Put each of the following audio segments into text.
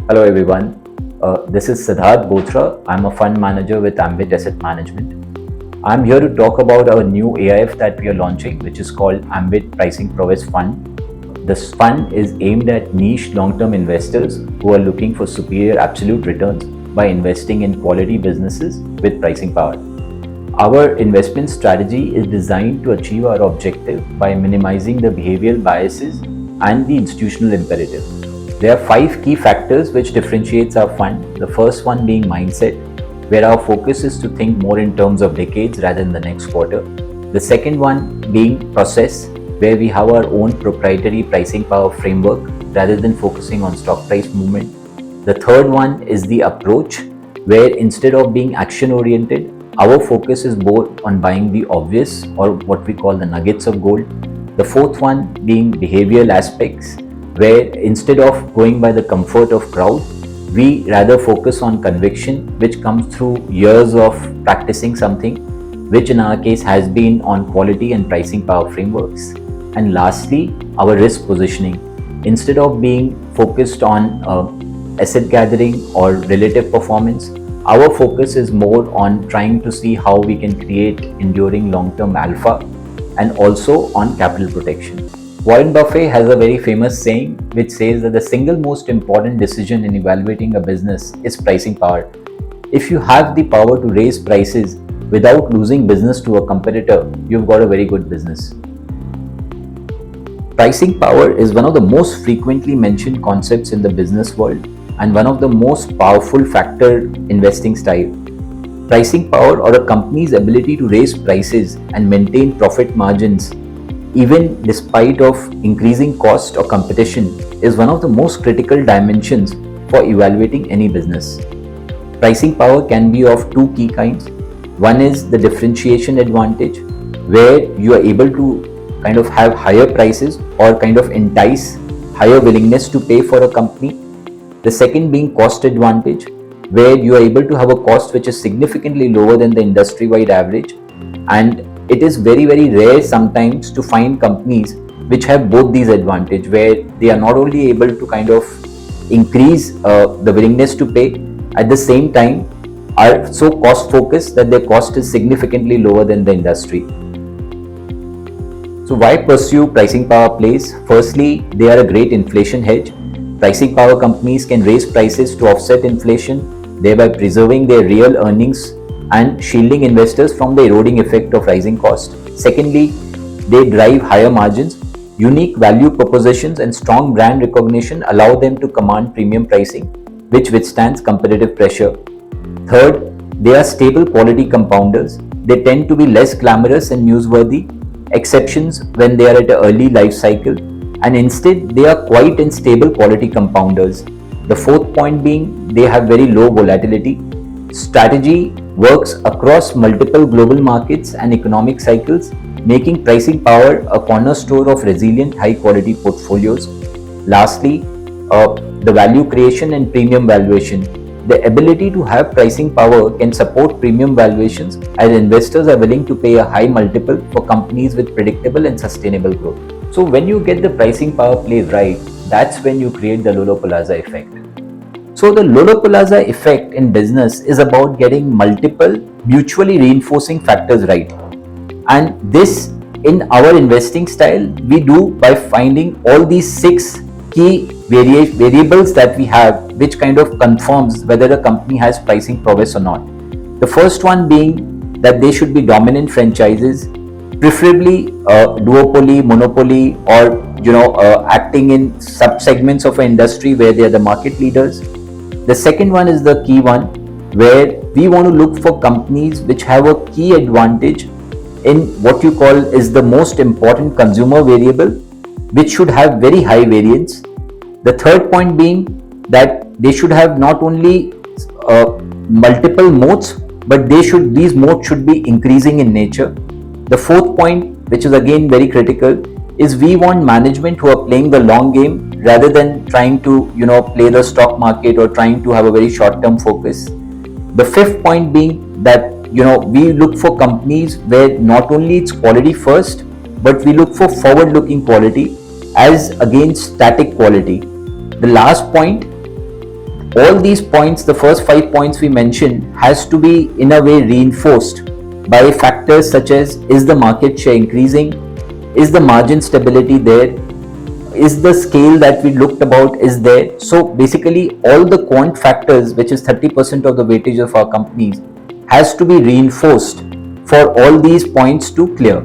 Hello everyone, this is Siddharth Bothra. I'm a fund manager with Ambit Asset Management. I'm here to talk about our new AIF that we are launching, which is called Ambit Pricing Prowess Fund. This fund is aimed at niche long-term investors who are looking for superior absolute returns by investing in quality businesses with pricing power. Our investment strategy is designed to achieve our objective by minimizing the behavioral biases and the institutional imperative. There are 5 key factors which differentiates our fund. The first one being mindset, where our focus is to think more in terms of decades rather than the next quarter. The second one being process, where we have our own proprietary pricing power framework rather than focusing on stock price movement. The third one is the approach, where instead of being action oriented, our focus is more on buying the obvious or what we call the nuggets of gold. The fourth one being behavioral aspects, where instead of going by the comfort of crowd, we rather focus on conviction, which comes through years of practicing something, which in our case has been on quality and pricing power frameworks. And lastly, our risk positioning. Instead of being focused on asset gathering or relative performance, our focus is more on trying to see how we can create enduring long-term alpha and also on capital protection. Warren Buffett has a very famous saying which says that the single most important decision in evaluating a business is pricing power. If you have the power to raise prices without losing business to a competitor, you've got a very good business. Pricing power is one of the most frequently mentioned concepts in the business world and one of the most powerful factor investing style. Pricing power, or a company's ability to raise prices and maintain profit margins even despite of increasing cost or competition, is one of the most critical dimensions for evaluating any business. Pricing power can be of two key kinds. One is the differentiation advantage, where you are able to kind of have higher prices or kind of entice higher willingness to pay for a company. The second being cost advantage, where you are able to have a cost which is significantly lower than the industry-wide average, and it is very rare sometimes to find companies which have both these advantages, where they are not only able to kind of increase the willingness to pay, at the same time are so cost focused that their cost is significantly lower than the industry. So why pursue pricing power plays? Firstly, they are a great inflation hedge. Pricing power companies can raise prices to offset inflation, thereby preserving their real earnings and shielding investors from the eroding effect of rising cost. Secondly, they drive higher margins. Unique value propositions and strong brand recognition allow them to command premium pricing, which withstands competitive pressure. Third, they are stable quality compounders. They tend to be less glamorous and newsworthy, exceptions when they are at an early life cycle, and instead they are quiet and stable quality compounders. The fourth point being they have very low volatility. Strategy works across multiple global markets and economic cycles, making pricing power a cornerstone of resilient high-quality portfolios. Lastly, the value creation and premium valuation. The ability to have pricing power can support premium valuations as investors are willing to pay a high multiple for companies with predictable and sustainable growth. So when you get the pricing power play right, that's when you create the Lollapalooza effect. So the Lollapalooza effect in business is about getting multiple mutually reinforcing factors right. And this, in our investing style, we do by finding all these 6 key variables that we have, which kind of confirms whether a company has pricing prowess or not. The first one being that they should be dominant franchises, preferably duopoly, monopoly, or acting in sub-segments of an industry where they are the market leaders. The second one is the key one, where we want to look for companies which have a key advantage in what you call is the most important consumer variable, which should have very high variance. The third point being that they should have not only multiple moats, but these moats should be increasing in nature. The fourth point, which is again very critical, is we want management who are playing the long game rather than trying to play the stock market or trying to have a very short-term focus. The fifth point being that we look for companies where not only it's quality first, but we look for forward-looking quality as against static quality. The last point All these points, the first 5 points we mentioned, has to be in a way reinforced by factors such as, is the market share increasing, is the margin stability there, is the scale that we looked about is there. So basically all the quant factors, which is 30% of the weightage of our companies, has to be reinforced for all these points to clear.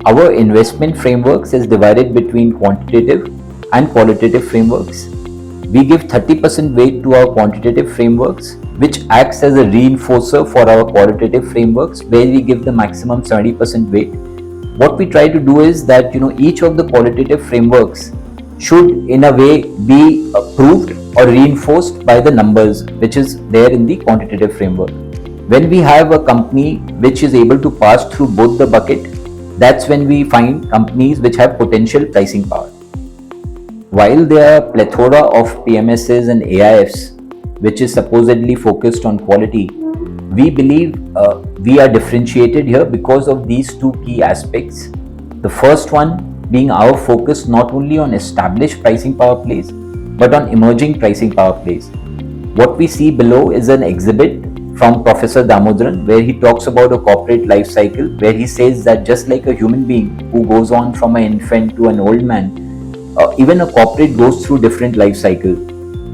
Our investment frameworks is divided between quantitative and qualitative frameworks. We give 30% weight to our quantitative frameworks, which acts as a reinforcer for our qualitative frameworks, where we give the maximum 70% weight. What we try to do is that each of the qualitative frameworks should in a way be proved or reinforced by the numbers which is there in the quantitative framework. When we have a company which is able to pass through both the bucket, that's when we find companies which have potential pricing power. While there are plethora of PMSs and AIFs which is supposedly focused on quality, we believe we are differentiated here because of these two key aspects. The first one being our focus not only on established pricing power plays but on emerging pricing power plays. What we see below is an exhibit from Professor Damodaran, where he talks about a corporate life cycle, where he says that just like a human being who goes on from an infant to an old man, even a corporate goes through different life cycle,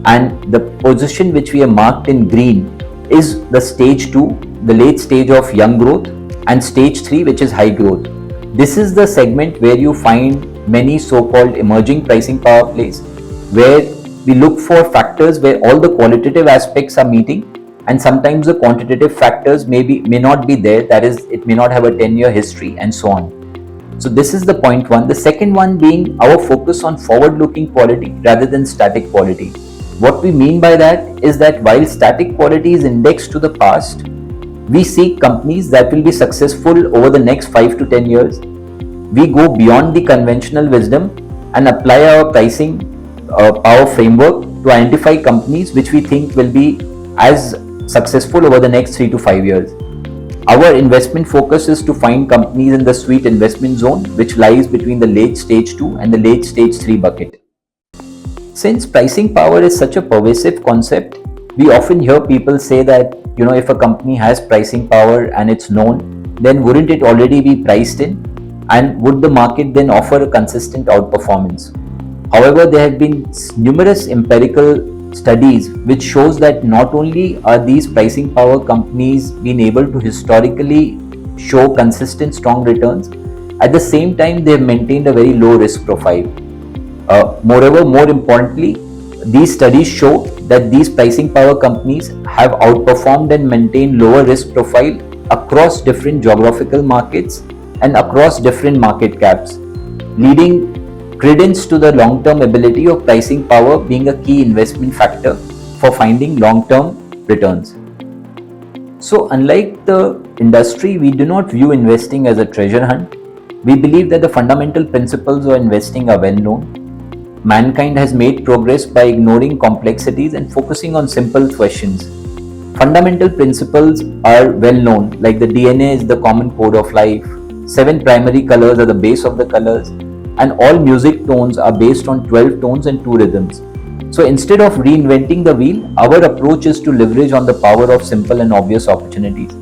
and the position which we have marked in green is the stage 2, the late stage of young growth, and stage 3, which is high growth. This is the segment where you find many so-called emerging pricing power plays, where we look for factors where all the qualitative aspects are meeting, and sometimes the quantitative factors may not be there, that is, it may not have a 10-year history and so on. So this is the point one. The second one being our focus on forward-looking quality rather than static quality. What we mean by that is that while static quality is indexed to the past, we seek companies that will be successful over the next 5 to 10 years. We go beyond the conventional wisdom and apply our pricing power framework to identify companies which we think will be as successful over the next 3 to 5 years. Our investment focus is to find companies in the sweet investment zone, which lies between the late stage 2 and the late stage 3 bucket. Since pricing power is such a pervasive concept, we often hear people say that, if a company has pricing power and it's known, then wouldn't it already be priced in? And would the market then offer a consistent outperformance? However, there have been numerous empirical studies which shows that not only are these pricing power companies been able to historically show consistent strong returns, at the same time they have maintained a very low risk profile. Moreover, more importantly, these studies show that these pricing power companies have outperformed and maintained lower risk profile across different geographical markets and across different market caps, leading credence to the long-term ability of pricing power being a key investment factor for finding long-term returns. So unlike the industry, we do not view investing as a treasure hunt. We believe that the fundamental principles of investing are well known. Mankind has made progress by ignoring complexities and focusing on simple questions. Fundamental principles are well known, like the DNA is the common code of life, 7 primary colors are the base of the colors, and all music tones are based on 12 tones and 2 rhythms. So instead of reinventing the wheel, our approach is to leverage on the power of simple and obvious opportunities.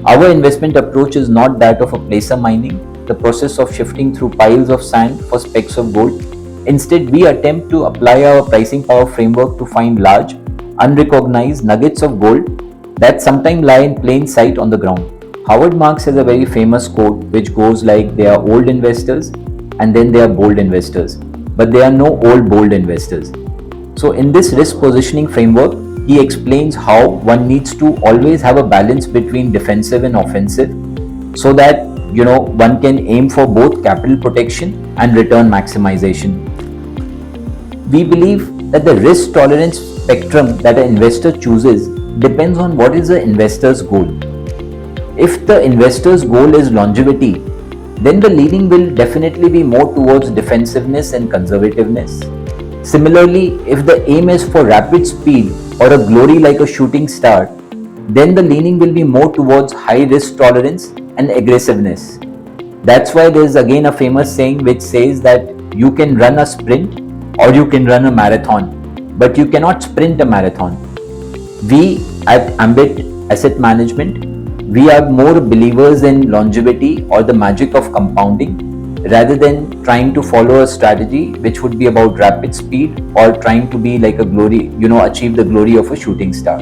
Our investment approach is not that of a placer mining, the process of shifting through piles of sand for specks of gold. Instead, we attempt to apply our pricing power framework to find large, unrecognized nuggets of gold that sometimes lie in plain sight on the ground. Howard Marks has a very famous quote which goes like, "There are old investors and then there are bold investors, but there are no old bold investors." So in this risk positioning framework, he explains how one needs to always have a balance between defensive and offensive, so that one can aim for both capital protection and return maximization. We believe that the risk tolerance spectrum that an investor chooses depends on what is the investor's goal. If the investor's goal is longevity, then the leaning will definitely be more towards defensiveness and conservativeness. Similarly, if the aim is for rapid speed or a glory like a shooting star, then the leaning will be more towards high risk tolerance and aggressiveness. That's why there is again a famous saying which says that you can run a sprint or you can run a marathon, but you cannot sprint a marathon. We at Ambit Asset Management, we are more believers in longevity or the magic of compounding rather than trying to follow a strategy which would be about rapid speed or trying to be like a glory, achieve the glory of a shooting star.